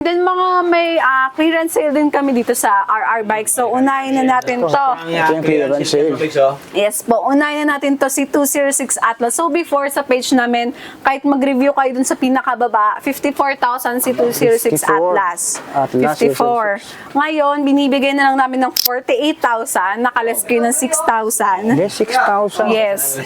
Then mga may clearance sale din kami dito sa RR Bikes. So unahin na natin to. Ito yung clearance sale. Yes po, unahin na natin to si 206 Atlas. So before sa page namin, kahit mag-review kayo dun sa pinakababa, 54,000 si 206 Atlas. 54. Ngayon, binibigay na lang namin ng 48,000, nakalas kayo ng 6,000. Yes, 6,000. Yes.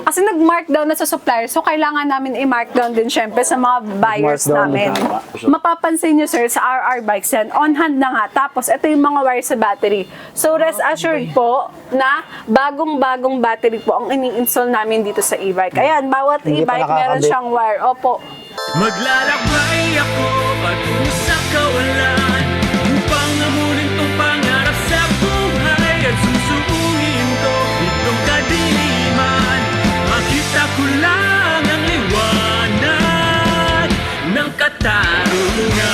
Kasi nag-markdown na sa supplier, so kailangan namin i-markdown din syempre sa mga buyers Markdown namin. na. Mapapansin nyo sir, sa RR Bikes yan, on hand na nga. Tapos ito yung mga wire sa battery. So rest assured po na bagong-bagong battery po ang ini-install namin dito sa e-bike. Ayan, bawat Hindi pa e-bike meron nakakabit. siyang wire. Opo. Maglalakbay ako patungo sa kawalan upang amunin tong pangarap sa buhay at susuungin to itong kadiliman. Makita ko lang ang liwanag ng katarungan.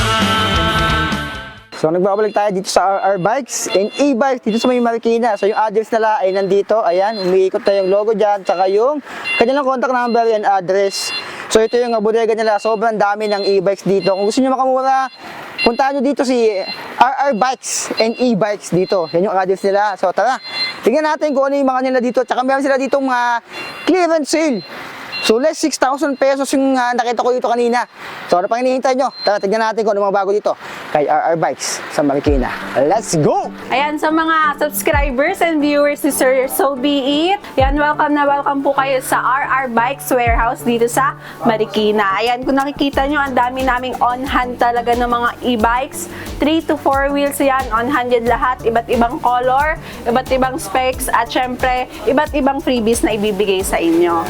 So nagbabalik tayo dito sa RR Bikes and e-bikes dito sa may Marikina. So yung address nila ay nandito. Ayan, umiikot na yung logo dyan. Tsaka yung kanilang contact number and address. So ito yung bodega nila. Sobrang dami ng e-bikes dito. Kung gusto nyo makamura, puntahan nyo dito si RR Bikes and e-bikes dito. Yan yung address nila. So tara, tingnan natin kung ano yung mga nila dito. Tsaka meron sila dito mga clearance sale. So less 6,000 pesos yung nakita ko dito kanina. So ano pang hinihintay nyo? Tara, tignan natin kung ano mga bago dito kay RR Bikes sa Marikina. Let's go! Ayan, sa mga subscribers and viewers ni Sir So Be It, yan, welcome na welcome po kayo sa RR Bikes Warehouse dito sa Marikina. Ayan, kung nakikita nyo, ang dami naming on-hand talaga ng mga e-bikes. 3 to 4 wheels yan, on-hand yan lahat. Iba't ibang color, iba't ibang specs, at syempre, iba't ibang freebies na ibibigay sa inyo.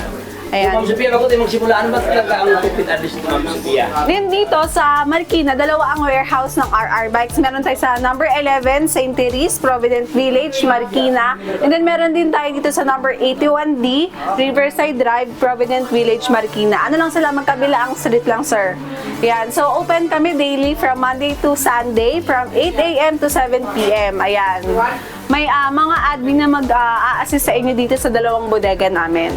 Ayan. Ma'am Sophia, bago tayo magsimula, ano ba talaga ang tipid address ni Ma'am Sophia? Din dito sa Marikina, dalawa ang warehouse ng RR Bikes. Meron tayo sa number 11, St. Therese, Provident Village, Marikina. And then meron din tayo dito sa number 81D, Riverside Drive, Provident Village, Marikina. Ano lang sila, magkabila ang street lang, sir. Yan. So open kami daily from Monday to Sunday from 8 a.m. to 7 p.m. Ayan. May mga admin na mag-assist sa inyo dito sa dalawang bodega namin.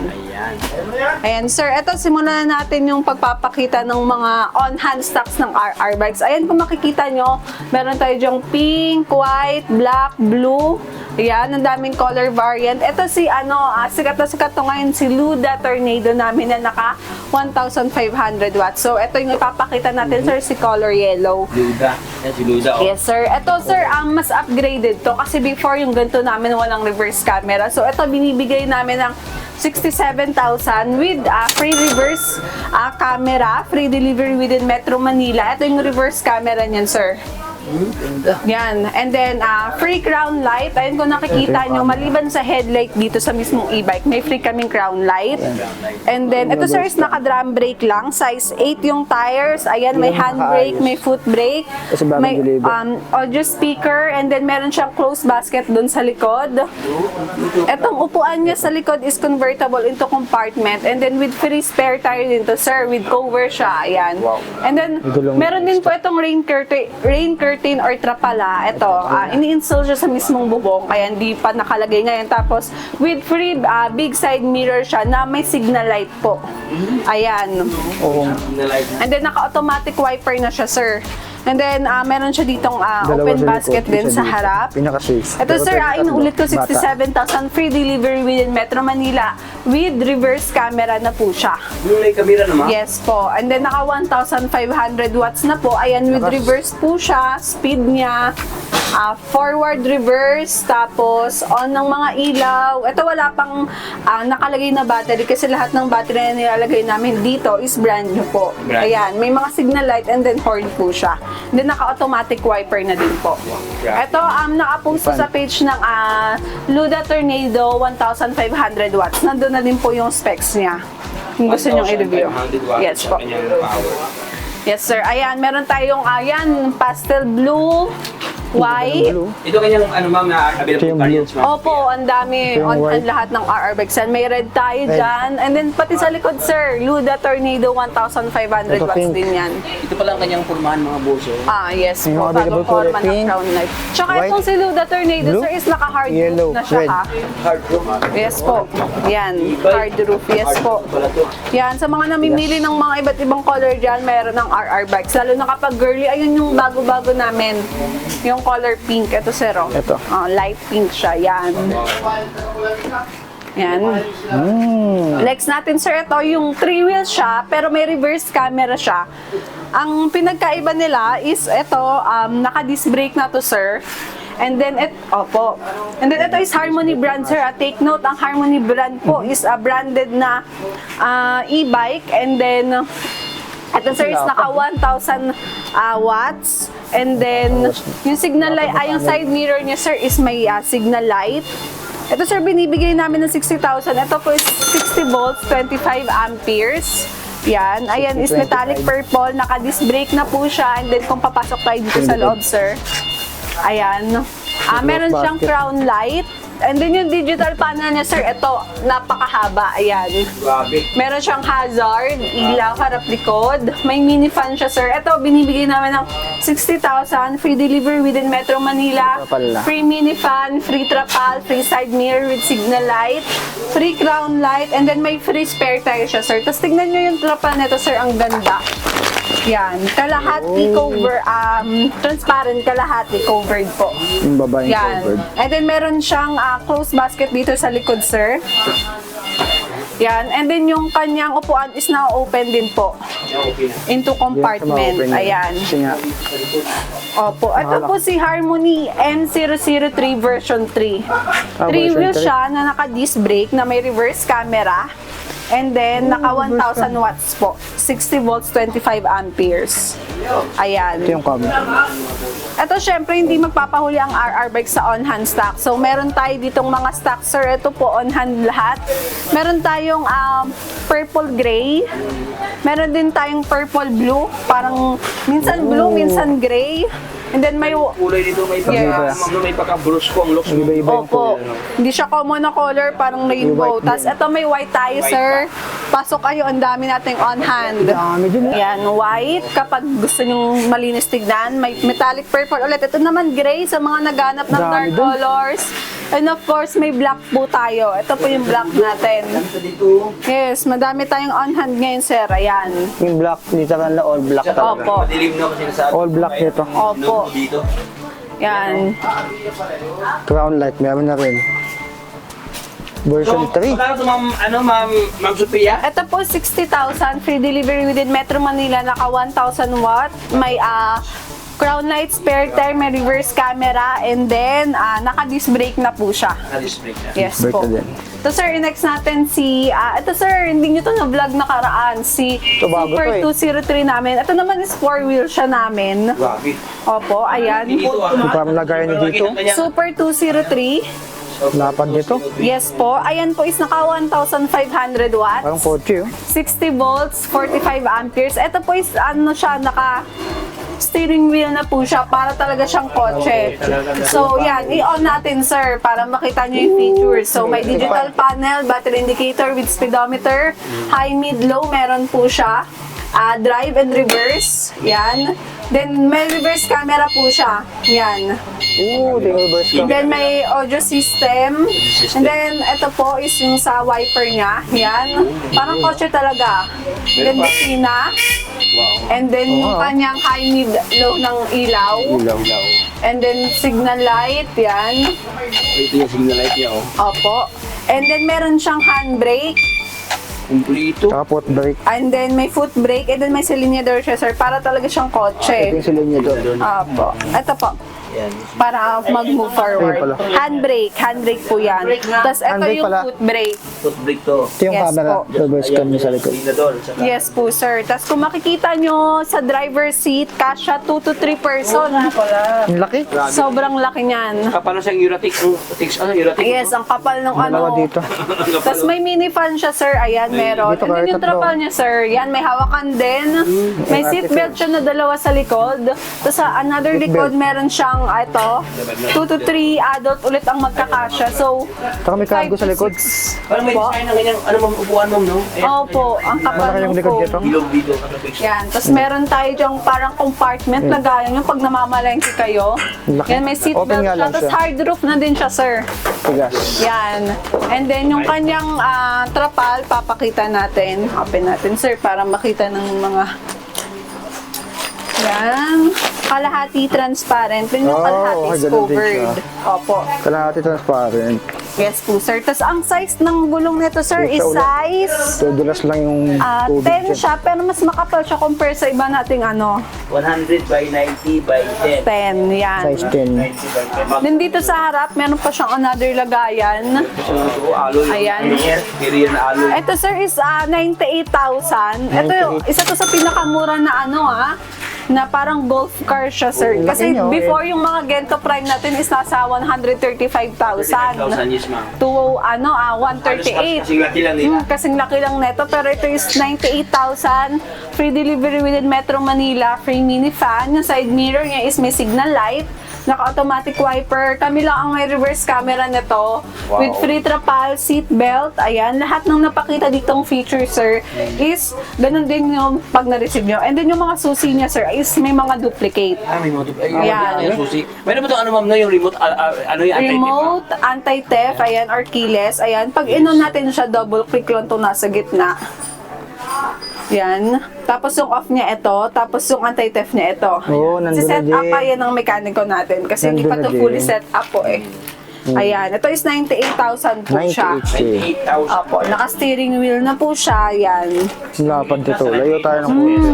Ayan, sir, eto simulan na natin yung pagpapakita ng mga on-hand stocks ng RR Bikes. Ayan, kung makikita nyo, meron tayo dyang pink, white, black, blue. Ayan, ang daming color variant. Ito si, sikat na sikat to ngayon, si Luda Tornado namin na naka 1,500 watts. So, ito yung ipapakita natin, sir, si color yellow. Luda. Yan si Luda. Yes, sir. Ito, sir, mas upgraded to kasi before yung ganito namin walang reverse camera. So, ito binibigay namin ng 67,000 with free reverse camera, free delivery within Metro Manila. Ito yung reverse camera niyan, sir. Yan. And then, free crown light. Ayun, kung nakikita nyo, maliban sa headlight dito sa mismong e-bike, may free kaming crown light. And then, ito sir is naka-drum brake lang. Size 8 yung tires. Ayan, may handbrake, may foot brake, may audio speaker, and then meron siyang closed basket dun sa likod. Etong upuan niya sa likod is convertible into compartment. And then, with free spare tire din to, sir, with cover siya. Ayan. And then, meron din po itong rain curtain or trapala. Ito, ini-install siya sa mismong bubong, kaya hindi pa nakalagay ngayon. Tapos, with free big side mirror siya na may signal light po. Ayan. And then, naka-automatic wiper na siya, sir. And then, meron siya ditong open basket din sa harap. Pinaka-safe. Ito, sir, inuulit ko, 67,000 free delivery within Metro Manila with reverse camera na po siya. Yung may camera naman? Yes po. And then, naka 1,500 watts na po. Ayan, with reverse po siya. Speed niya. Forward, reverse, tapos on ng mga ilaw. Ito wala pang nakalagay na battery kasi lahat ng battery na nilalagay namin dito is brand new po. Ayan, may mga signal light and then horn po siya. And then naka-automatic wiper na din po. Ito, nakapost sa page ng Luda Tornado 1,500 watts. Nandun na din po yung specs niya. Kung gusto nyo i-review. Yes po. Yes sir. Ayan, meron tayong pastel blue. white. Ito kanyang ano ma'am na Ito available yung variants ma'am. Opo, ang dami Yung on white. lahat ng RR bikes. Yan, may red tayo dyan. And then pati sa likod, sir, Luda Tornado 1,500 Ito, watts pink. din yan. Ito pala ang kanyang pormahan mga boso. Yes Yung po, mga available bagong forma color, ng pink, Crown Light. Tsaka white, itong si Luda Tornado, blue, sir, is naka-hard yellow, roof na siya red. ha. Hard room. Yes po. Yan, hard roof. Yes po. Pala to. Yan, sa mga namimili ng mga iba't ibang color dyan, meron ng RR bikes. Lalo na kapag girly, ayun yung bago-bago namin. Yung color pink. Ito, sir. Oh. Ito. Light pink siya. Yan. Yan. Next natin, sir, ito yung 3 wheels siya, pero may reverse camera siya. Ang pinagkaiba nila is ito, naka-disc brake na to, sir. And then, opo. And then, ito is Harmony brand, sir. Take note, ang Harmony brand po is a branded na e-bike. And then, ito, sir, is naka 1,000 watts. And then, yung signal light, yung side mirror niya, sir, is may signal light. Ito, sir, binibigay namin ng 60,000. Ito po is 60 volts, 25 amperes. Yan. Ayan, is metallic purple. Naka-disc brake na po siya. And then, kung papasok tayo dito sa loob, sir. Ayan. Meron siyang crown light. And then yung digital panel niya, sir, ito, napakahaba. Ayan. Grabe. Meron siyang hazard, ilaw, harap likod. May mini fan siya, sir. Ito, binibigay namin ng 60,000. Free delivery within Metro Manila. Trapal na. Free mini fan, free trapal, free side mirror with signal light, free crown light, and then may free spare tire siya, sir. Tapos tignan nyo yung trapal nito, sir. Ang ganda. Yan. Kalahati cover, transparent, kalahati covered po. Yung babaeng Yan. covered. And then meron siyang closed basket dito sa likod, sir. Yan. And then yung kanyang upuan is now open din po Okay na. into compartment. Yan, sa mga open yan. Ayan. Kasi nga, Opo. Ito po si Harmony M003 version 3. 3 version wheels 3. siya na naka-disc brake na may reverse camera. And then, naka 1,000 watts po. 60 volts, 25 amperes. Ayan. ito yung camera. Ito, syempre, hindi magpapahuli ang RR bike sa on-hand stock. So, meron tayo ditong mga stock, sir. Ito po, on-hand lahat. Meron tayong purple gray. Meron din tayong purple blue. Parang minsan blue, minsan gray. And then may... Kulay dito may Yes. may pagka-brusko ang looks. Iba-iba yung Opo. Hindi siya common na color, parang rainbow. white Tapos ito may white tayo, sir. Pasok kayo, ang dami nating on-hand. Dami din. Yan, white. Kapag gusto nyo malinis tignan, may metallic purple ulit. Ito naman gray sa mga naghanap ng Dami dark dun. colors. And of course, may black po tayo. Ito po yung black natin. Ito dito. Yes, madami tayong on-hand ngayon, sir. Ayan. Yung black, literal na all black talaga. Opo. Madilim na kasi nasabi. All black nito. Opo. Dito. Yan. Crown light, meron na rin. Version 3. Magkano ito ma'am Sophia? Ito po, 60,000. Free delivery within Metro Manila. Naka 1,000 watt. May crown light, spare tire, may reverse camera, and then naka-disc brake na po siya. Na-display na. Yes Brake po. na din. Ito, sir, next natin si, ito, sir, hindi nyo to na-vlog nakaraan. Si Ito, bago Super to 203 namin. Ito naman is 4-wheel siya namin. Grabe. Opo, ayan. Dito Yung parang lagayan niya dito. Super 203. Lapad nito. Yes po. Ayan po is naka 1,500 watts. Parang kotse oh. 60 volts, 45 amperes. Ito po is ano siya, naka steering wheel na po siya para talaga siyang kotse. So yan, i-on natin, sir, para makita nyo yung features. So may digital panel, battery indicator with speedometer, high, mid, low, meron po siya. Drive and reverse, yan. Then may reverse camera po siya, yan. Oo, di reverse And ka. then may audio system. And then ito po is yung sa wiper niya. Yan. Parang kotse talaga. Then bikina. And then yung kanyang high, mid, low ng ilaw. Ilaw. And then signal light. Yan. Ito yung signal light niya oh. Opo. And then meron siyang handbrake. Kumplito. Tsaka foot brake. And then may foot brake. And then may silinyador siya, sir. Para talaga siyang Ito kotse. yung silin niya doon. Opo. Ito po. Yan. Para mag-move forward. Ayun pala. Handbrake po yan. Tapos ito Handbrake yung pala. foot brake. Foot brake to. Ito yung Yes camera. po. Reverse cam niya sa likod. Tingnan doon. Saka Yes po, sir. Tapos kung makikita nyo sa driver seat, kasya 2 to 3 person. Ang laki. Sobrang laki niyan. kapano siyang Eurotix? Eurotix? Yes, ang kapal ng Dalawa ano. dito. Tapos may mini fan siya, sir. Ayan, meron. Dito, And then kahit yung tatlo. trapal niya, sir. Yan, may hawakan din. May seatbelt siya na dalawa sa likod. Tapos sa another likod, meron siyang ng ito, 2 to 3 adult ulit ang magkakasya. So, Saka may cargo 5 sa to likod. 6 Parang may po. design ng ganyan, ano ma'am, upuan ma'am, no? Opo, ang kapal Malaki yung ng likod foam. dito. Bilog dito. Yan. Tapos meron tayo dyang parang compartment, lagayan nyo pag namamalengke kayo. Laki. Yan, may seatbelt Open nga siya. lang Tapos siya. hard roof na din siya, sir. Tigas. Yan. And then yung kanyang trapal, papakita natin. Open natin, sir, para makita ng mga... Yan. Kalahati transparent. Then yung Oh, kalahati okay, is ganun din covered. Opo. Kalahati transparent. Yes po, sir. Tapos ang size ng gulong nito, sir, is Ito ulit. size Tudulas lang yung tubig 10 dyan. siya, pero mas makapal siya compare sa iba nating 100 by 90 by 10. 10. Yan. Size 10. 90 by 10. Then dito sa harap, meron pa siyang another lagayan. So, alloy. Ayan. Interior na alloy. Ito, sir, is 98,000. Ito, isa to sa pinakamura na na parang golf car siya, sir. Laki Kasi niyo, before yung mga Gento Prime natin is nasa 135,000 1,000 yes ma'am. to 138. Kasing laki lang nila. Kasing laki lang neto, pero ito is 98,000. Free delivery within Metro Manila, free mini fan. Yung side mirror niya is may signal light, naka-automatic wiper. Kami lang ang may reverse camera nito. With free trapal, seat belt. Ayan, lahat ng napakita ditong feature, sir, is ganun din yung pag na-receive nyo. And then yung mga susi niya, sir, is may mga duplicate. May motor. Ayan. Yung susi. Meron ba ito ano ma'am no, yung remote, ano yung anti-tip, ma'am? Remote, anti-theft, ayan, or keyless. Ayan, pag inon natin siya, double click lang ito nasa gitna. Yan. Tapos yung off niya ito, tapos yung anti-theft niya ito. Oo, nandun Si set na up din. pa yan ng mekaniko natin kasi hindi pa Nandun ito na fully din. set up po eh. Ayan, ito is 98,000 po siya. 98K. 8,000. Opo, naka-steering wheel na po siya, yan. Lapad dito. Layo tayo ng konti.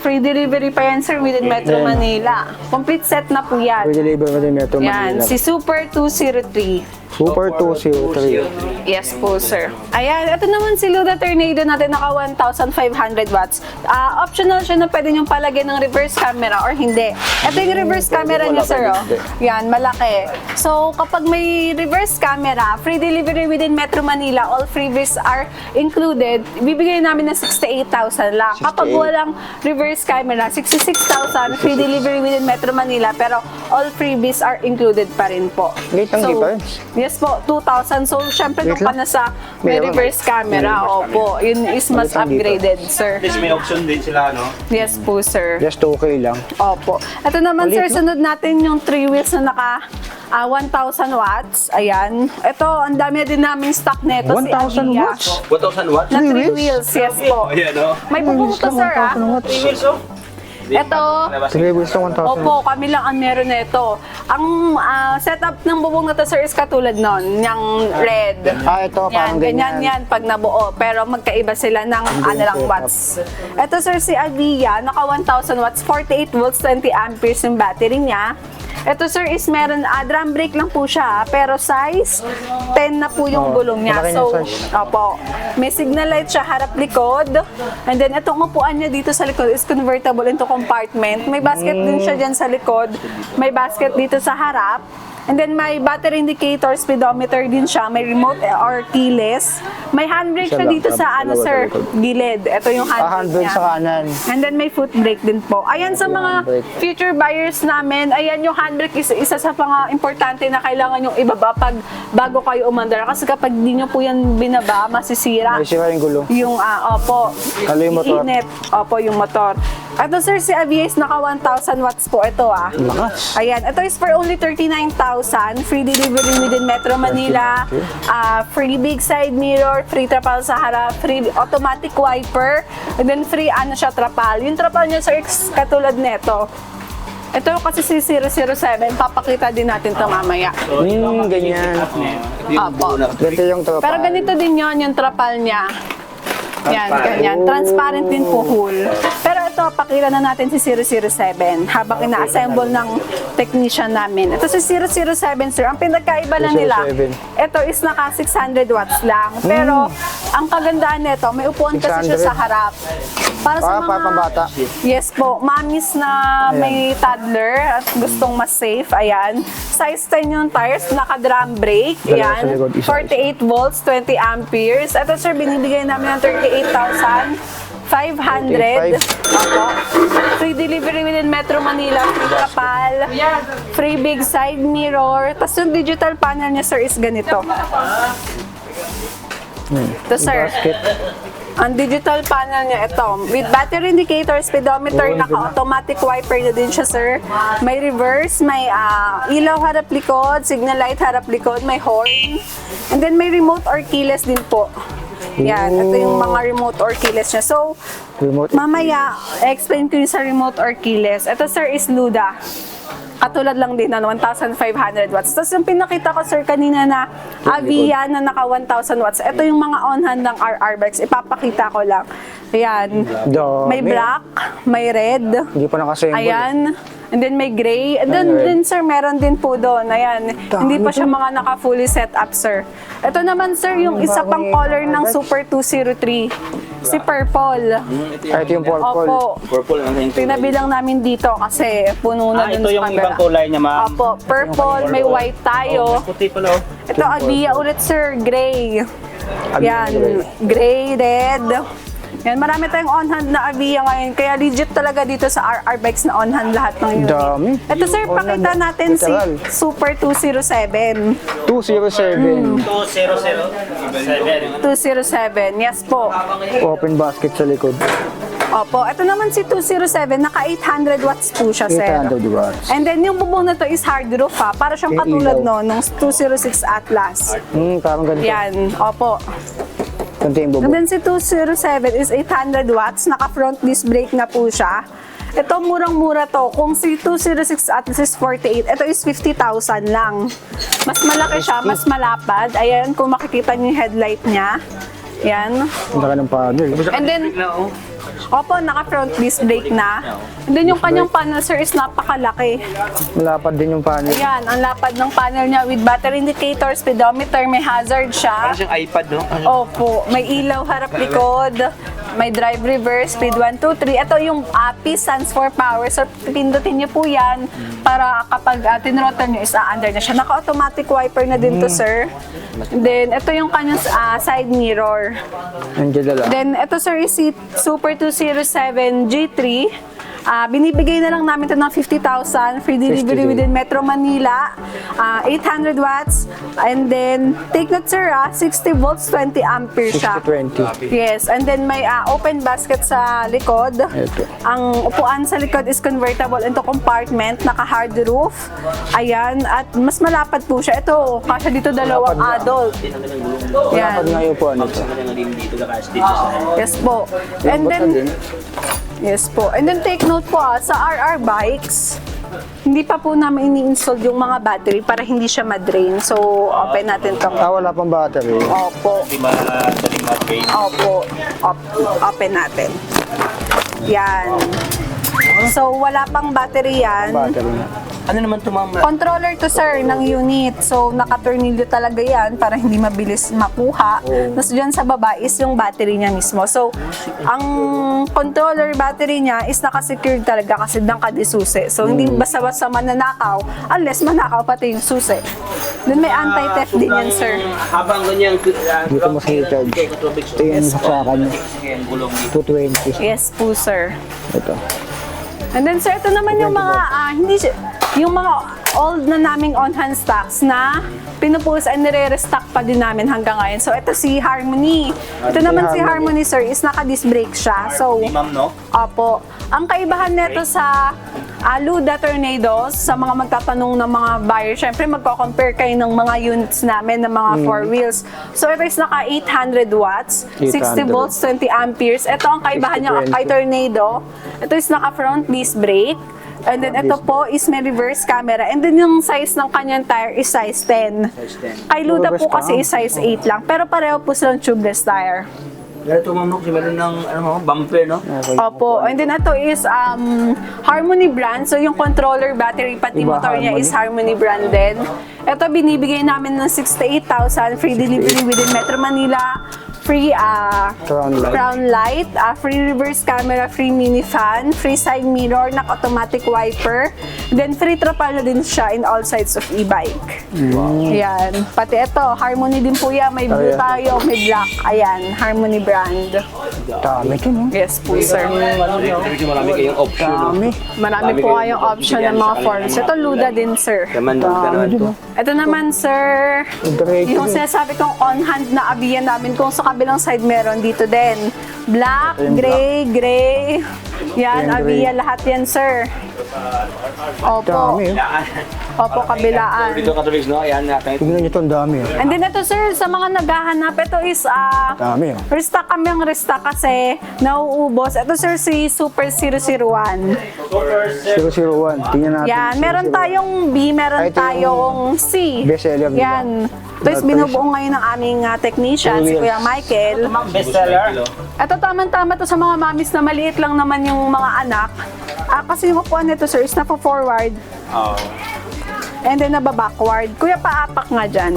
Free delivery pa yan, sir, within Metro Yan. Manila. Complete set na po yan. Pwede deliver mo din Metro Yan, Manila. si Super 203. Super 203. Yes po, sir. Ayan, ito naman si Luda Tornado natin, naka 1,500 watts. Optional siya na pwede niyong palagyan ng reverse camera or hindi. Ito yung reverse camera niya, sir. Oh. Yan, malaki. So, kapag may reverse camera, free delivery within Metro Manila, all freebies are included, bibigay namin ng 68,000 lang. Kapag 68. walang reverse camera, 66,000, free delivery within Metro Manila, pero all freebies are included pa rin po. Late ang difference. Yes po, 2,000. So, syempre, Wait kung ka lang. nasa may Meron. reverse camera, opo, yun is mas Wait lang dito. upgraded, sir. At least may option din sila, no? Yes po, sir. Just 2K lang. Opo. Ito naman, Ulit, sir, sunod natin yung 3 wheels na naka 1,000 watts. Ayan. Ito, ang dami din namin stock neto. 1,000 si Avia. watts? 1,000 watts? Na 3 Three wheels, yes po. Ayan, no? May pupunta, sir, ah. 1,000 watts. Ito, 3 wheels na 1,000. opo, kami lang ang meron nito. Ang setup ng bubong na to, sir, is katulad nun, yung red. Ito, Yan, parang ganyan ganyan. yan pag nabuo. Pero magkaiba sila ng lang setup. watts. Ito, sir, si Avia, naka 1,000 watts, 48 volts, 20 amperes yung battery niya. Ito, sir, is meron, drum brake lang po siya, pero size 10 na po yung gulong niya. malaki So, yung size. opo, may signal light siya harap-likod. And then, itong upuan niya dito sa likod is convertible into compartment. May basket din siya dyan sa likod. May basket dito sa harap. And then, may battery indicator, speedometer din siya. May remote or keyless. May handbrake Isa siya lang, dito sa dalawa sir, sa likod. gilid. Ito yung handbrake Handbrake niya. sa kanan. And then may foot brake din po. Ayan sa mga handbrake. future buyers namin, ayan yung handbrake is isa sa mga importante na kailangan yung ibaba pag bago kayo umandar. Kasi kapag di nyo po yan binaba, masisira. May sira yung gulo. Yung, opo, Lalo yung motor. iinit. Opo, yung motor. Ito, sir, si Avia is naka 1,000 watts po. Ito, Lakas. Ayan, ito is for only 39,000. Free delivery within Metro Manila. Free big side mirror, free trapal sa harap, free automatic wiper, and then free trapal. Yung trapal niya, sir, is katulad neto. Ito kasi si 007, papakita din natin ito mamaya. Ganyan. Opo. Ganito yung tropa. Pero ganito din yon yung trapal niya. Yan, ganyan. Transparent din po whole. Pero ito, pakita na natin si 007 habang ina-assemble ng technician namin. Ito si 007, sir. Ang pinagkaiba lang nila, 007. ito is naka 600 watts lang. Pero, ang kagandaan nito, may upuan kasi siya 600. sa harap. Para sa Para pambata. Yes po, mamis na may toddler at gustong mas safe, ayan. Size 10 yung tires, naka-drum brake, Dalawa sa ayan. likod, isa. 48 volts, 20 amperes. Ito, sir, binibigay namin ng 38,000. 500. Opo. Free delivery within Metro Manila, free kapal, free big side mirror. Tapos yung digital panel niya, sir, is ganito. Ito, sir. Basket. Ang digital panel niya, ito. With battery indicator, speedometer, naka-automatic wiper na din siya, sir. May reverse, may ilaw harap likod, signal light harap likod, may horn. And then may remote or keyless din po. Yan, ito yung mga remote or keyless niya. So, Remote. mamaya, explain ko yung sa remote or keyless. Ito, sir, is Luda. Katulad lang din na 1,500 watts. Tapos yung pinakita ko, sir, kanina na Avia na naka 1,000 watts. Ito yung mga on-hand ng RR bikes. Ipapakita ko lang. Ayan. Dami. May black, may red. Hindi pa nakasemble. Ayan. And then may gray. And then, sir, meron din po doon. Ayan. Hindi pa siya mga naka-fully set up, sir. Ito naman, sir, yung isa pang color ng Super 203. Si Purple. Ay, ito yung purple. Opo. Purple ang yung Tinabilang namin dito kasi puno na dun ito sa yung camera. ibang kulay niya, ma'am. Opo. Purple, may white tayo. Puti pala, oh. Ito, Avia ulit, sir. Gray. Yan. Gray, red. Yan, marami tayong on-hand na Avia ngayon. Kaya legit talaga dito sa RR Bikes na on-hand lahat ng unit. Dami. Ito, sir, On-hand pakita na. natin si Literal. Super 207. 207. 207. 207, yes po. Open basket sa likod. Opo, ito naman si 207, naka 800 watts po siya, sir. 800 watts. And then yung bubong na to is hard roof ha, para siyang Yung katulad ilaw. no, ng 206 Atlas. Parang ganito. Yan, opo. Ganito yung And bubong. then si 207 is 800 watts, naka front disc brake na po siya. Ito murang-mura to. Kung si 206 Atlas is 48, ito is 50,000 lang. Mas malaki siya, mas malapad. Ayan, kung makikita niyo yung headlight niya. Yan. Ang laki ng panel. And then, opo, naka-front disc brake na. And then yung kanyang panel, sir, is napakalaki. Malapad din yung panel. Ayan, ang lapad ng panel niya with battery indicator, speedometer, may hazard siya. Parang siyang iPad, no? Opo, may ilaw harap likod, may drive reverse, speed 1, 2, 3. Ito yung P stands for power. So, pindutin niyo po yan para kapag tinrotter niyo is under na siya. Naka-automatic wiper na din to, sir. And then, ito yung kanyang side mirror. Nandiyan na lang. Then, ito, sir, is si Super 207 G3. Binibigay na lang namin ito ng 50,000 free delivery 50,000. within Metro Manila, 800 watts, and then take note, sir, 60 volts, 20 ampere siya. 60-20. Yes, and then may open basket sa likod. Ito. Ang upuan sa likod is convertible into compartment, naka-hard roof. Ayan, at mas malapad po siya. Ito, kasya dito dalawang adult. Malapad nga Yan. yung upuan ito. Dito ka kasi dito sa... Yes po. And Lambot na din. then, yes po. And then take note po sa RR Bikes, hindi pa po namin ini-install yung mga battery para hindi siya ma-drain. So, open natin to. Wala pang battery. Opo. Di madaling mag-drain. Opo. Open natin. Yan. So, wala pang battery yan. Battery na. Ano naman ito, ma'am? Controller to, sir, ng unit. So, naka-tornilyo talaga yan para hindi mabilis makuha. Tapos dyan sa baba is yung battery niya mismo. So, ang controller battery niya is naka-secured talaga kasi nakadisusi. So, hindi basta-basta mananakaw unless manakaw pati yung susi. Then may anti-theft din yan, sir. Habang ganyan... Dito mo recharge. Ito yung sa kanya. Gulong dito. 220. Yes po, sir. Ito. And then, sir, ito naman yung mga, yung mga old na naming on-hand stocks na pinupulis and nire-restock pa din namin hanggang ngayon. So, ito si Harmony. Ito naman si Harmony, sir, is naka-disc brake siya. So, Ni ma'am, no? opo. Ang kaibahan nito sa Luda Tornadoes, sa mga magtatanong ng mga buyer, syempre magko-compare kayo ng mga units namin ng mga 4 wheels. So, ito is naka 800 watts, 60 800. volts, 20 amperes. Ito ang kaibahan niya 60-20. kay Tornado. Ito is naka front disc brake. And then ito po is may reverse camera. And then yung size ng kanyang tire is size 10. Kay Luda po kasi is size 8 lang. Pero pareho po silang tubeless tire. Ganito, ma'am, no? Kasi meron ng, ano mo, bumper, no? Opo. And then ito is Harmony brand. So yung controller, battery, pati Iba motor niya is Harmony branded. Ito binibigay namin ng 68,000 free delivery within Metro Manila. Free crown light, free reverse camera, free mini fan, free side mirror, automatic wiper. Then free trapal na din siya in all sides of e-bike. Ayan. Pati ito, Harmony din po yan. May blue tayo, may black. Ayan, Harmony brand. Dami ito, no? Yes po, sir. Marami kayong option. no? Dami. Marami po kayong option ng mga forms. Ito, Luda din, sir. Naman, naman to. Ito naman, sir, Diretso. yung sinasabi kong on-hand na abiyan namin, kung sa kabilang side meron, dito din. Black, Ayun, gray, gray. Yan, Ayun, gray. abiya lahat yan, sir. Opo. Dami, oh. Opo, kabilaan. Dito katulis, no? Ayan natin. Tignan nyo ito, ang dami, oh. And then ito, sir, sa mga naghahanap, ito is, Dami, oh. restock kami ang restock kasi nauubos. Ito, sir, si Super 001. 001. Tingnan natin. Yan, meron tayong B, meron Ay, ito yung tayong C. bestseller nila. Yan. Ito is binubuo ngayon ng aming technician, si Kuya Michael. Bestseller. Ito tamang-tama to sa mga mamis na maliit lang naman yung mga anak. Kasi yung upuan nito, sir, is napo-forward Oh. and then naba-backward. Kuya, paapak nga dyan.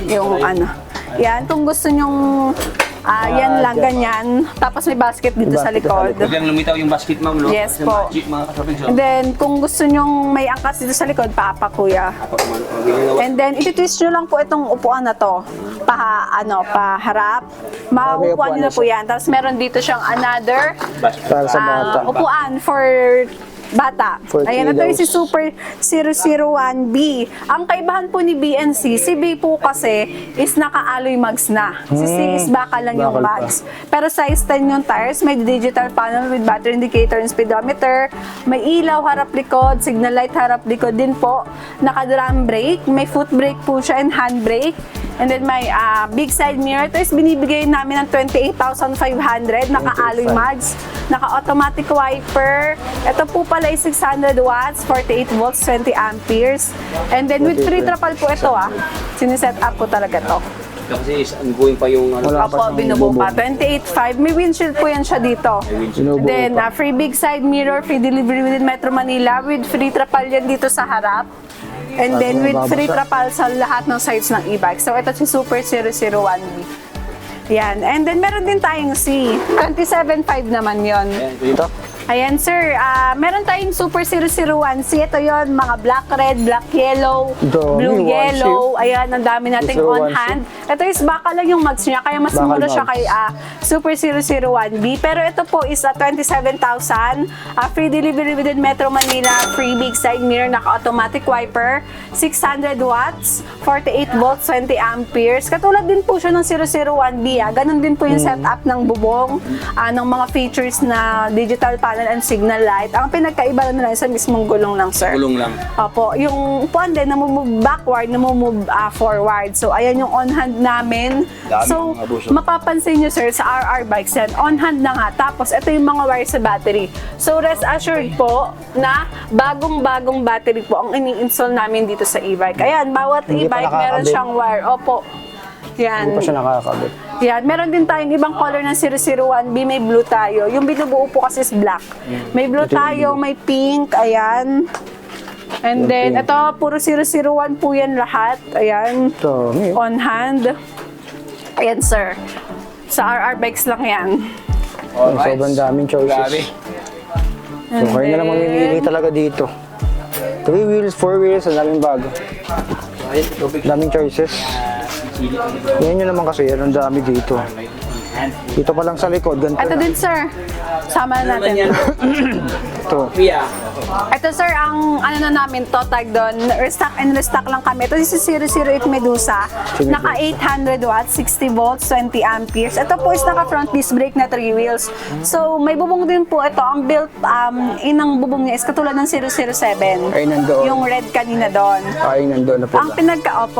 Yung ano. Yan, kung gusto nyong yan lang, ganyan. Tapos may basket dito sa likod. Huwag lang lumitaw yung basket, ma'am, no? Yes Kasi po. magic, mga katulis, no? And then, kung gusto nyong may angkas dito sa likod, paapak, kuya. And then, ititwist nyo lang po itong upuan na to. Paharap. Mauupuan nyo na po yan. Tapos meron dito siyang another Para sa bata. upuan for bata. For Ayan, ito yung si kiddos. Super 001B. Ang kaibahan po ni BNC, si B po kasi is naka-alloy mags na. Si C is bakal lang yung bakal pa. mags. Pero size 10 yung tires, may digital panel with battery indicator and speedometer, may ilaw harap-likod, signal light harap-likod din po, naka-drum brake, may foot brake po siya and hand brake. And then may big side mirror. Ito is binibigay namin ng 28,500. Naka-alloy mags. Naka-automatic wiper. Ito po pala is 600 watts, 48 volts, 20 amperes. And then with free trapal po ito Siniset up po talaga to. Kasi is ongoing pa yung ano. Wala pa Opo, siyang binubuo pa. bubong. 28.5. May windshield po yan siya dito. Binubuo Then, pa. free big side mirror, free delivery within Metro Manila with free trapal yan dito sa harap. And then, with free trapal sa lahat ng sides ng e-bike. So, ito si Super 001B. Yan. And then, meron din tayong C. 27.5 naman yon. Ayan, Ito. Ayan, sir. Meron tayong Super 001C. Ito yon, mga black, red, black, yellow, Dami, blue, 1C. yellow. Ayan, ang dami nating 001C. on hand. Ito is baka lang yung mags niya, kaya mas Bakal mura siya mags. kay Super 001B. Pero ito po is 27,000. Free delivery within Metro Manila, free big side mirror, naka-automatic wiper, 600 watts, 48 volts, 20 amperes. Katulad din po siya ng 001B. Ganun din po yung setup ng bubong, ng mga features na digital panel and signal light. Ang pinagkaiba lang nila sa mismong gulong lang, sir. Gulong lang. Opo, yung upuan din, namumove backward, namumove forward. So, ayan yung on-hand namin. Dami So, mga buso. mapapansin nyo, sir, sa RR bikes yan, on-hand na nga. Tapos, ito yung mga wire sa battery. So, rest assured po na bagong-bagong battery po ang ini-install namin dito sa e-bike. Ayan, bawat Hindi pa e-bike meron nakakabit. siyang wire. Opo. Yan. Hindi pa siya nakakabit. Yan, meron din tayong ibang color ng 001B, may blue tayo. Yung binubuo po kasi is black. May blue tayo, may pink, ayan. And then, pink. ito, puro 001 po yan lahat. Ayan, Ito. on hand. Ayan, sir. Sa RR Bikes lang yan. Alright. Sobrang daming choices. Grabe. So, kayo na lang mamimili talaga dito. 3 wheels, 4 wheels, ang daming bago. Ayun, tubig. Daming choices. Yan yun naman kasi, yan ang dami dito. Dito pa lang sa likod, ganito Ito na. din, sir. Sama na natin. Ito. Pia. Ito, sir, ang ano na namin to, tag doon, restock and restock lang kami. Ito si 008 Medusa. Naka 800 watts, 60 volts, 20 amperes. Ito po is naka front disc brake na 3 wheels. So, may bubong din po ito. Ang built, inang bubong niya is katulad ng 007. Ay, nandoon. Yung red kanina doon. Ay, nandoon na po.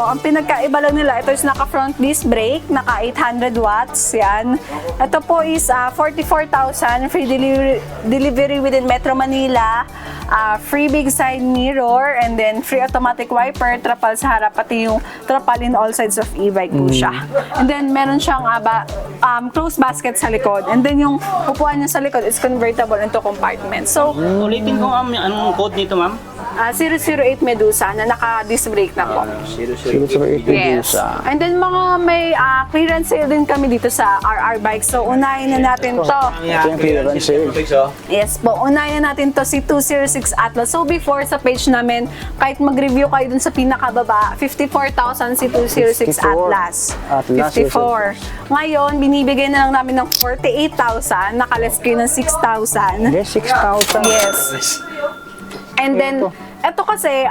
Ang pinagkaiba lang nila, ito is naka front disc brake, naka 800 watts, yan. Ito po is 44,000, free delivery within Metro Manila, free big side mirror, and then free automatic wiper, trapal sa harap, pati yung trapal in all sides of e-bike po siya. And then meron siyang closed basket sa likod, and then yung upuan niya sa likod is convertible into compartment. So, Ulitin ko anong code nito, ma'am? 008 Medusa na naka-disc brake na po. 008 Yes. Medusa. And then mga may clearance sale din kami dito sa RR Bikes. So unahin na natin to. Ito yung clearance sale. Yes po, unahin na natin to si 2016 206 Atlas. So before sa page namin, kahit mag-review kayo dun sa pinakababa, 54,000 si 206 Atlas. 54. Ngayon, binibigay na lang namin ng 48,000, nakaless kayo ng 6,000. Yes, 6,000. Yes. And then, eto kasi,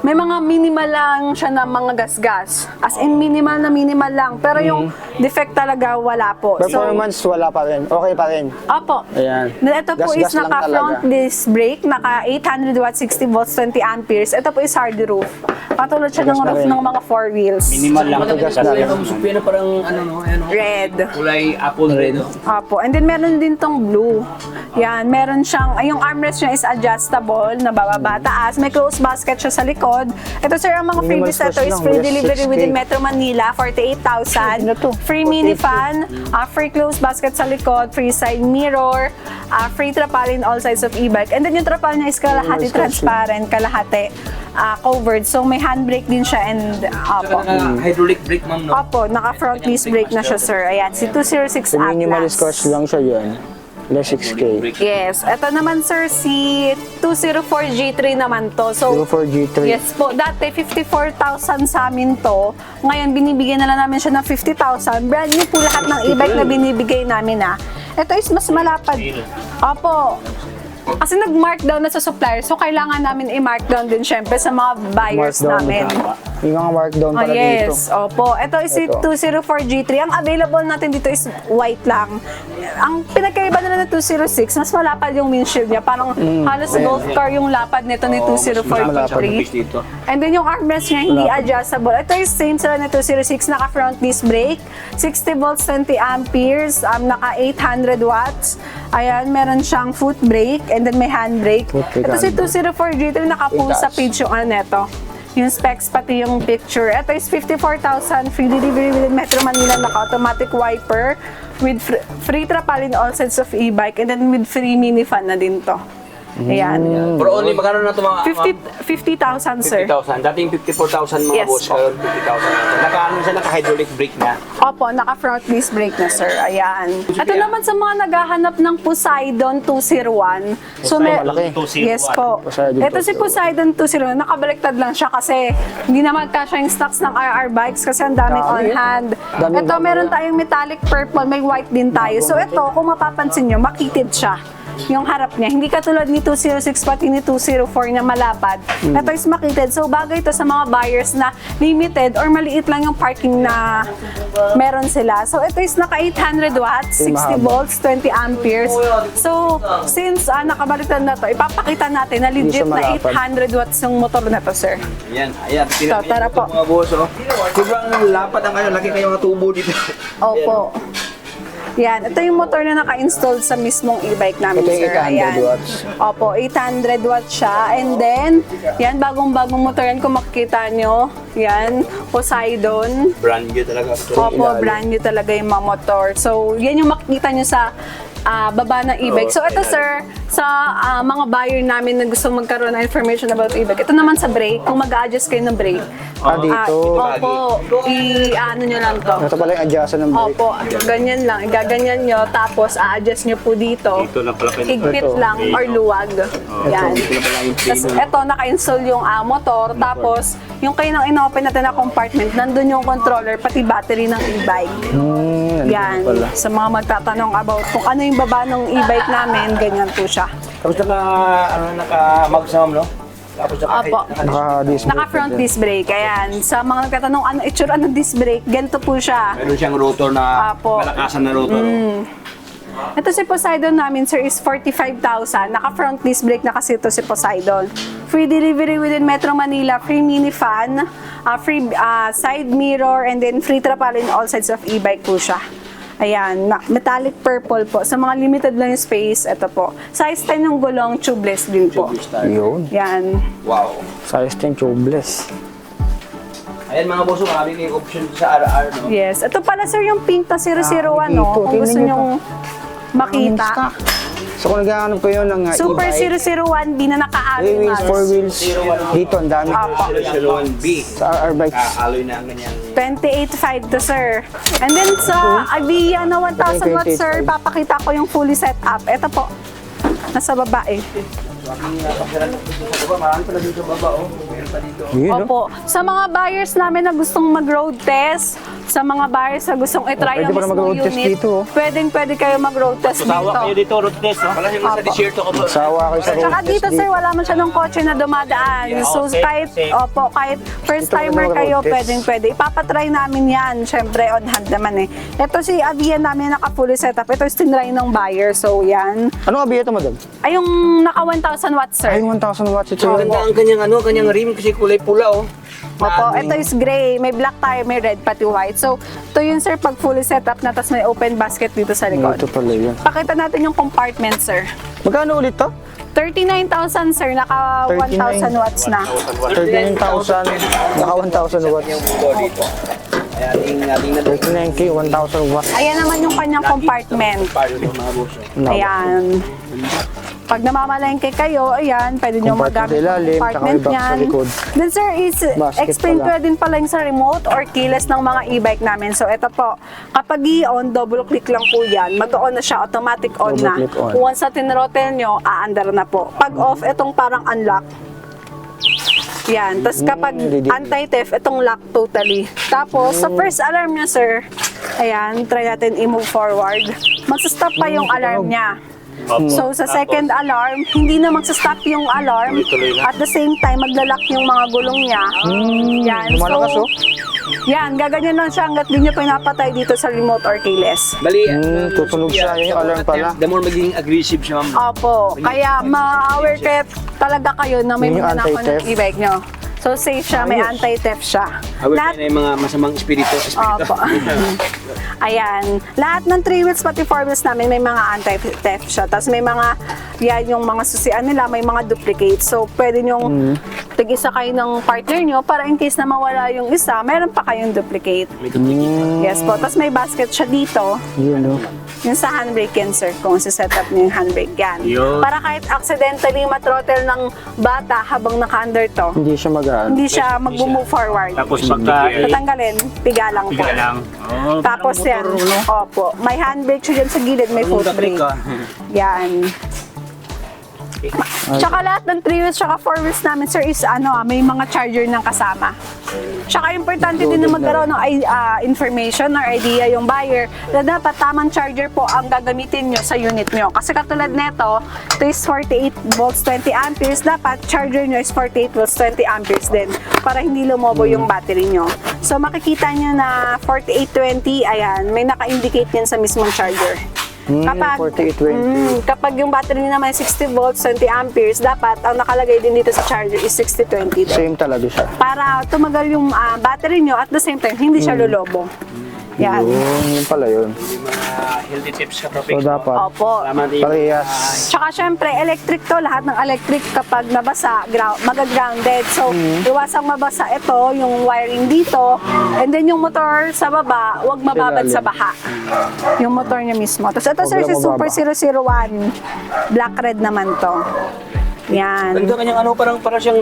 may mga minimal lang siya na mga gasgas. As in, minimal lang. Pero yung defect talaga, wala po. Performance, wala pa rin. Okay pa rin. Opo. Ayan. Then ito po is Gas-gas lang naka-front talaga. disc brake, naka 800 watts, 60 volts, 20 amperes. Ito po is hard roof. Katulad siya ng Gas na roof rin. ng mga 4 wheels. Minimal lang. Matigas na rin. Ang supi na parang ano no, ayan no. Red. Kulay apple red. No? Opo. And then meron din tong blue. Yan, meron siyang, yung armrest niya is adjustable, na bababa taas. May closed basket siya sa likod. Ito sir, ang mga Minimal freebies nito space is lang, free just delivery 6K. within Metro Manila, 48,000. Ano to? Free mini fan, free closed basket sa likod, free side mirror, free trapal in all sides of e-bike. And then yung trapal niya is kalahati transparent, kalahati covered. So may handbrake din siya and opo. Hydraulic brake ma'am no. Opo, naka front disc brake na siya sir. Ayan, si 206 So, minimalist Atlas. cost lang siya yan. Less 6K. Yes, ito naman sir, si 204 G3 naman to. So, 04 G3. yes po, dati 54,000 sa amin to. Ngayon, binibigyan na lang namin siya ng 50,000. Brand new po lahat ng e-bike na binibigay namin Ito is mas malapad. Opo. Kasi nag-markdown na sa supplier, so kailangan namin i-markdown din syempre sa mga buyers Markdown. namin. May mga markdown pala dito. Yes, opo. Ito is si Ito. 204 G3. Ang available natin dito is white lang. Ang pinagkaiba na ng 206, mas malapad yung windshield niya. Parang halos golf car yung lapad nito ni 204 malapad. G3. Dito. And then yung armrest niya, hindi adjustable. Ito is same sila na 206, naka front disc brake, 60 volts, 20 amperes, naka 800 watts. Ayan, meron siyang foot brake, and then may hand brake. Foot brake, Ito si hand brake. 204 G3, nakapost sa Itaas. page yung ano neto. Yung specs, pati yung picture. Ito is 54,000, free delivery within Metro Manila, naka-automatic wiper, with free trapal in all sides of e-bike, and then with free mini fan na din to. Ayan. For only magkano na ito mga 50,000 sir. 50,000. Dating 54,000 mga Yes boss. po. Ngayon 50,000 na ito. Naka-ano siya, naka-hydraulic brake na. Opo, naka-front disc brake na sir. Ayan. Ito naman sa mga naghahanap ng Poseidon 201. So, malaki. yes po. Poseidon Ito si Poseidon 201. Nakabaliktad lang siya kasi hindi naman kasya yung stocks ng RR bikes kasi ang daming on hand. Daming Ito, meron tayong metallic purple, may white din tayo. So, ito, kung mapapansin nyo, makitid siya. Yung harap niya. Hindi katulad ni 206 pati ni 204 na malapad. Ito is makitid. So, bagay ito sa mga buyers na limited or maliit lang yung parking na meron sila. So, ito is naka 800 watts, 60 volts, 20 amperes. So, since nakabaliktad na to, ipapakita natin na legit na malapad. 800 watts yung motor na to, sir. Ayan, ayan. So, tara po. Mga boss, oh. Sobrang lapad ang ano, laki kayong tubo dito. Opo. Yan, ito yung motor na naka-installed sa mismong e-bike namin, Ito yung sir. 800 Ayan. watts. Opo, 800 watts siya. And then, yan, bagong-bagong motor yan. Kung makikita nyo, yan, Poseidon. Brand new talaga. Opo, brand new talaga yung mga motor. So, yan yung makikita nyo sa baba ng e-bike. So, ito sir, sa mga buyer namin na gusto magkaroon ng information about e-bike. Ito naman sa brake, kung mag-a-adjust kayo ng brake. Dito. Opo, i-ano nyo lang to. Ito pala yung adjustan ng brake. Opo, ganyan lang. Igaganyan nyo, tapos a-adjust nyo po dito. Dito lang pala pwede. Higpit Ito. lang or luwag. Yan. Tapos ito, naka-install yung motor. Tapos, yung kayo nang inopen natin na compartment, nandun yung controller, pati battery ng e-bike. Yan. Pala. Sa mga magtatanong about kung ano yung baba ng e-bike namin, ganyan po siya. Tapos naka-mags na ma'am, no? Tapos Opo. Naka-disc brake Naka-front din. disc brake. Ayan. Sa mga nagtatanong, ano itsura ng disc brake, ganito po siya. meron siyang rotor na Apo. malakasan na rotor. Ito si Poseidon namin, sir, is 45,000. Naka-front disc brake na kasi ito si Poseidon. Free delivery within Metro Manila, free mini fan, free side mirror, and then free trapal in all sides of e-bike po siya. Ayan, metallic purple po. Sa mga limited lang yung space, ito po. Size 10 yung gulong, tubeless din po. Yun. Yan. Wow. Size 10 tubeless. Ayan mga boss, marami kayong option sa RR, no? Yes. Ito pala, sir, yung pink na 001, no? dito. Kung gusto Tingnan nyo nyong makita. So kung naghahanap kayo ng Super e-bike, 001B na 3 naka-alloy wheels, 4 wheels, dito ang dami. 001B. Sa RR bikes. Alloy na ang ganyan. 28.5 to, sir. And then sa Avia na 1,000 watts, sir, papakita ko yung fully set up. Ito po. Nasa baba eh. Aking pakiran dito sa baba. Marami pala dito sa baba, oh. Meron pa dito. Yun, no? Opo. Sa mga buyers namin na gustong mag-road test, sa mga buyers na gustong i-try Pwede yung pala mismong mag-road test unit, dito, oh. pwede kayo mag-road test Sawa kayo dito. dito, road test, oh. Wala yung sa Apo. desierto ko. Sawa kayo sa road Tsaka test dito sir, wala man siya ng kotse na dumadaan. So safe, kahit, safe. opo, kahit first Dito timer mag-road kayo, test. pwede. Ipapatry namin yan. Siyempre, on hand naman eh. Ito si Avian namin naka-fully setup. Ito is tinry ng buyer. So yan. Ano kabiya ito, madam? Ay, yung naka 1,000 watts sir. Ay, 1,000 watts ito. Maganda ang kanyang rim kasi kulay pula, oh. Opo, ito is gray. May black tayo, may red, pati white. So, ito yun sir, pag fully setup na, tapos may open basket dito sa likod. Ito pala yun. Pakita natin yung compartment sir. Magkano ulit to? 39,000 sir, naka 1,000 watts na. 39,000, naka 1,000 watts. Yung mundo dito. Ay, ating 39K, 1,000 watts. Ayan naman yung kanyang compartment. Paano ito, mga boss, oh. Ayan. Pag namamalengke kayo, ayan, pwede nyo Compartment magamit sa ilalim, yung tsaka compartment may box sa niyan. likod. Then sir, is Basket explain pala. ko din pala yung sa remote or keyless ng mga e-bike namin. So ito po, kapag i-on, double click lang po yan. Mag-on na siya, automatic on na. Double click on. Once na tinrotel nyo, aandar na po. Pag off, itong parang unlock. Yan. Tapos kapag ready. anti-theft, itong lock totally. Tapos, sa first alarm niya, sir, ayan, try natin i-move forward. Magsastop pa yung alarm niya. So, sa second alarm, hindi na magsastop yung alarm. At the same time, maglalak yung mga gulong niya. Yan. Lumalakas, oh. Yan, gaganyan lang siya hanggat di nyo pinapatay dito sa remote or keyless. Bali, Tutunog siya, yung alarm pala. The more magiging aggressive siya, ma'am. Opo. Kaya ma-aware kayo talaga kayo na may Yun yung magnanakaw ng anti-theft. e-bike nyo. So, safe siya, may anti-theft siya. Aware kayo na yung mga masamang espiritu. Opo. Ayan. Lahat ng 3 wheels pati 4 wheels namin may mga anti-theft siya. Tapos may mga, yan yung mga susian nila, may mga duplicate. So, pwede nyong tig-isa kayo ng partner nyo para in case na mawala yung isa, meron pa kayong duplicate. Yes po. Tapos may basket siya dito. Yun, no? Yung sa handbrake yan, sir, kung set up niyo yung handbrake yan. Yun. Para kahit accidentally matrottle ng bata habang naka-under to, Hindi siya magaan. hindi siya mag-move forward. Tapos pagka Tatanggalin, piga lang po. Tiga lang. Oh, Tapos yan, opo, may handbrake siya dyan sa gilid, may foot brake. Yan. Tsaka lahat ng 3 wheels tsaka 4 wheels namin, sir, is may mga charger ng kasama. Tsaka importante din na magkaroon ng information or idea yung buyer na dapat tamang charger po ang gagamitin nyo sa unit nyo. Kasi katulad neto, ito is 48 volts 20 amperes. Dapat charger nyo is 48 volts 20 amperes din para hindi lumobo yung battery nyo. So makikita nyo na 4820, ayan, may naka-indicate yan sa mismong charger. Kapag 4820. kapag yung battery niya naman 60 volts, 20 amperes, dapat ang nakalagay din dito sa charger is 6020 din. Same talaga siya. Para tumagal yung battery nyo at the same time, hindi siya lolobo. Yan. Yun pala yun. Healthy tips ka, So, dapat Opo. parehas. Tsaka syempre, electric to. Lahat ng electric kapag nabasa, maga-grounded. So, iwasang mabasa ito, yung wiring dito. And then yung motor sa baba, huwag mababad sa baha. Yung motor niya mismo. Tapos ito, sir, si Huwag Super mababa. 001. Black red naman to. Yan. Ganito kanyang parang siyang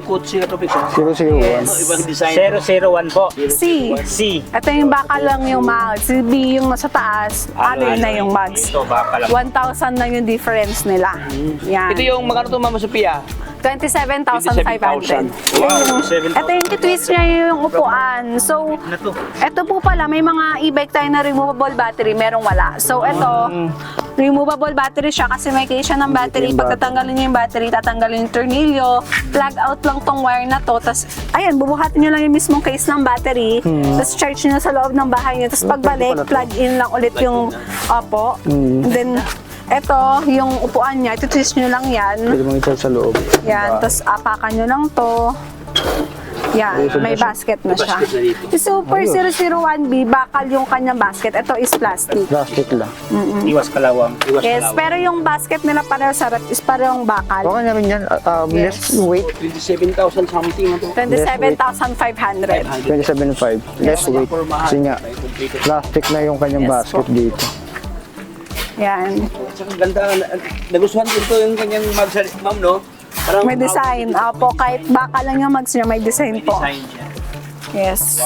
kotse na topic siya. 001. Ibang design. 001 po. C. C. Ito yung bakal lang yung mags. Si B yung nasa taas. Other na yung mags. Ito baka lang. 1,000 na yung difference nila. Yan. Ito yung magkano to, Mama Sophia? 27,500. 27,000. Wow, 27,000. Ito yung twist niya yung upuan. So, ito po pala, may mga e-bike tayo na removable battery, merong wala. So, ito, removable battery siya kasi may case siya ng battery. Pag tatanggalin niyo yung battery, tatanggalin yung tornilyo, plug out lang tong wire na to. Tapos, ayan, bubuhatin niyo lang yung mismong case ng battery. Tapos, charge niyo na sa loob ng bahay niyo. Tapos, pagbalik, plug in lang ulit yung opo. And then, ito, yung upuan niya, ito-twist nyo lang yan. Pwede mong i-charge sa loob. Yan, tapos apakan nyo lang to. Yan, may basket na siya. Yung Super 001B, bakal yung kanyang basket. Ito is plastic. Plastic lang. Iwas kalawang. Yes, pero yung basket nila pareho sa rep is parehong bakal. Okay na rin yan. Less weight. 27,000 something na to. 27,500. 27.5. Less weight. Kasi nga, plastic na yung kanyang Yes, basket po. dito. Yan. Saka ganda, nagustuhan ko ito yung kanyang mag-salit, ma'am, no? Parang May design. Opo, kahit bakal lang yung mags niya, may design po. design siya. Yes.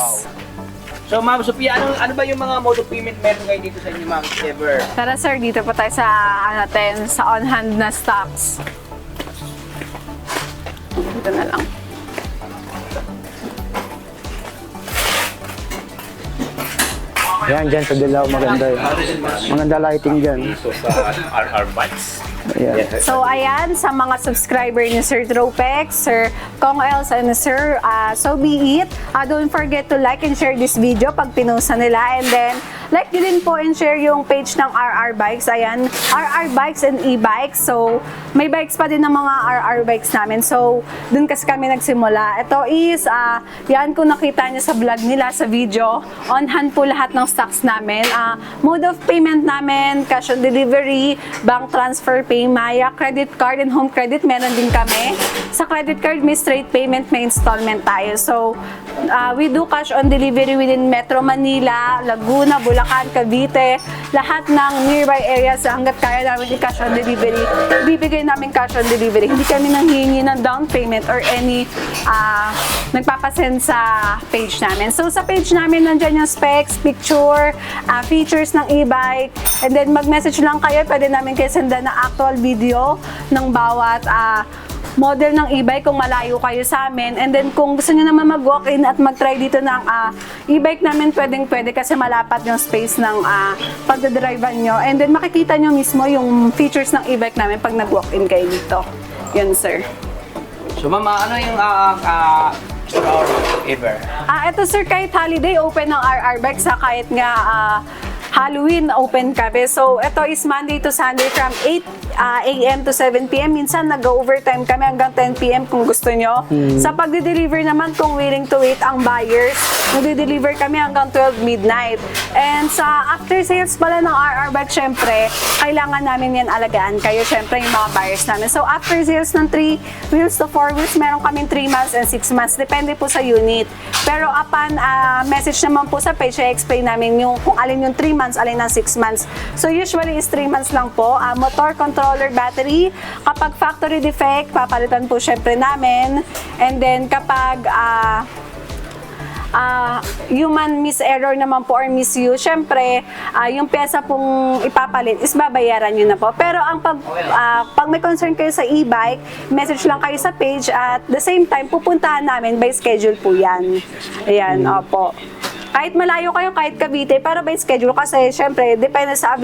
So Ma'am Sophia, ano ba yung mga mode of payment meron kayo dito sa inyo, Ma'am? Ever? Tara sir, dito po tayo sa, sa on-hand na stocks. Dito na lang. Yan, dyan sa Dilaw, maganda yun. Maganda lighting dyan. Dito sa RR Bikes. Ayan. So ayan, sa mga subscriber ni Sir Tropex, Sir Kong Els, and Sir So Be It, don't forget to like and share this video pag pinost na nila, and then like nyo din po and share yung page ng RR Bikes. Ayan, RR Bikes and e-bikes. So may bikes pa din ng mga RR Bikes namin. So dun kasi kami nagsimula. Ito is, yan kung nakita nyo sa vlog nila, sa video, on hand po lahat ng stocks namin. Mode of payment namin, cash on delivery, bank transfer, pay, Maya, credit card, and home credit, meron din kami. Sa credit card, may straight payment, may installment tayo. So, we do cash on delivery within Metro Manila, Laguna, Bulacan, Cavite, lahat ng nearby areas hanggat kaya namin i-cash on delivery. Bibigay namin cash on delivery. Hindi kami nanghihingi ng down payment or any nagpapasend sa page namin. So, sa page namin, nandyan yung specs, picture, features ng e-bike, and then mag-message lang kayo, pwede namin kayo sendan na actual video ng bawat model ng e-bike kung malayo kayo sa amin. And then kung gusto nyo naman mag-walk-in at mag-try dito ng e-bike namin, pwedeng-pwede kasi malapat yung space ng pagdadrivean nyo. And then makikita nyo mismo yung features ng e-bike namin pag nag-walk-in kayo dito. Yun, sir. So Ma'am, ano yung store hours ever? Ito sir, kahit holiday, open ng RR Bikes, kahit nga Halloween, open kami. So, ito is Monday to Sunday from 8 a.m. to 7 p.m. Minsan, nag-overtime kami hanggang 10 p.m. kung gusto nyo. Sa pagde-deliver naman, kung willing to wait ang buyers, nag-deliver kami hanggang 12 midnight. And sa after sales pala ng RR Bike, syempre, kailangan namin yan alagaan kayo, syempre, yung mga buyers namin. So, after sales ng 3 wheels to 4 wheels, meron kaming 3 months and 6 months. Depende po sa unit. Pero upon message naman po sa page, i-explain namin yung kung alin yung 3 months, alin ng 6 months. So usually is 3 months lang po. Motor, controller, battery. Kapag factory defect, papalitan po syempre namin. And then kapag human miss-error naman po or misuse, syempre, yung pyesa pong ipapalit is babayaran nyo na po. Pero ang pag may concern kayo sa e-bike, message lang kayo sa page at the same time, pupuntahan namin by schedule po yan. Ayan, opo. Kahit malayo kayo, kahit Cavite, para by schedule kasi syempre, depende sa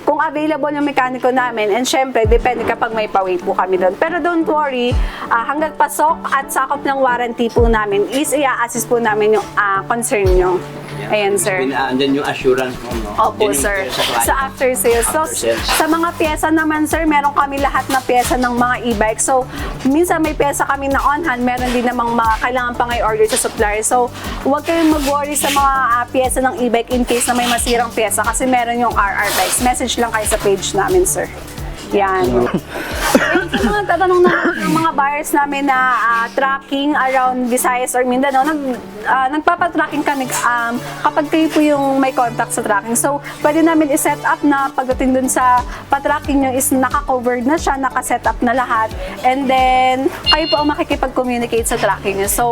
kung available yung mekaniko namin, and syempre, depende kapag may pa-wait po kami doon. Pero don't worry, hanggang pasok at sakop ng warranty po namin is i-assist po namin yung concern nyo. Ayan, sir. Andyan yung assurance mo, no? Opo, sir. Sa after sales. So, sa mga pyesa naman, sir, meron kami lahat na pyesa ng mga e-bike. So, minsan may pyesa kami na on-hand, meron din namang mga kailangan pang i-order sa supplier. So, huwag kayong mag-worry sa mga pyesa ng e-bike in case na may masirang pyesa kasi meron yung RR Bikes. Message lang kayo sa page namin, sir. Yan. Ayun, sa mga tatanong na ng mga buyers namin na tracking around Visayas or Mindanao, nagpapatracking kami kapag kayo po yung may contact sa tracking. So, pwede namin i-set up na pagdating dun sa patracking nyo is naka-covered na siya, naka-set up na lahat. And then, kayo po ang makikipag-communicate sa tracking nyo. So,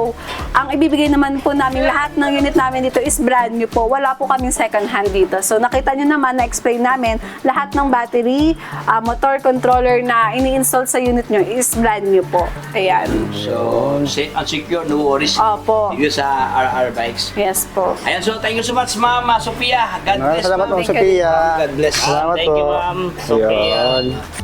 ang ibibigay naman po namin, lahat ng unit namin dito is brand new po. Wala po kaming second hand dito. So, nakita nyo naman, na-explain namin, lahat ng battery, motor controller na ini-install sa unit nyo is brand new po. Ayan. So, secure, no worries. Opo. Dito sa RR Bikes. Yes po. Ayan, so thank you so much, Ma'am Sophia. God bless. Salamat ma'am. po, Sophia. God bless. Salamat Thank po. you, ma'am. Sophia. Ayun.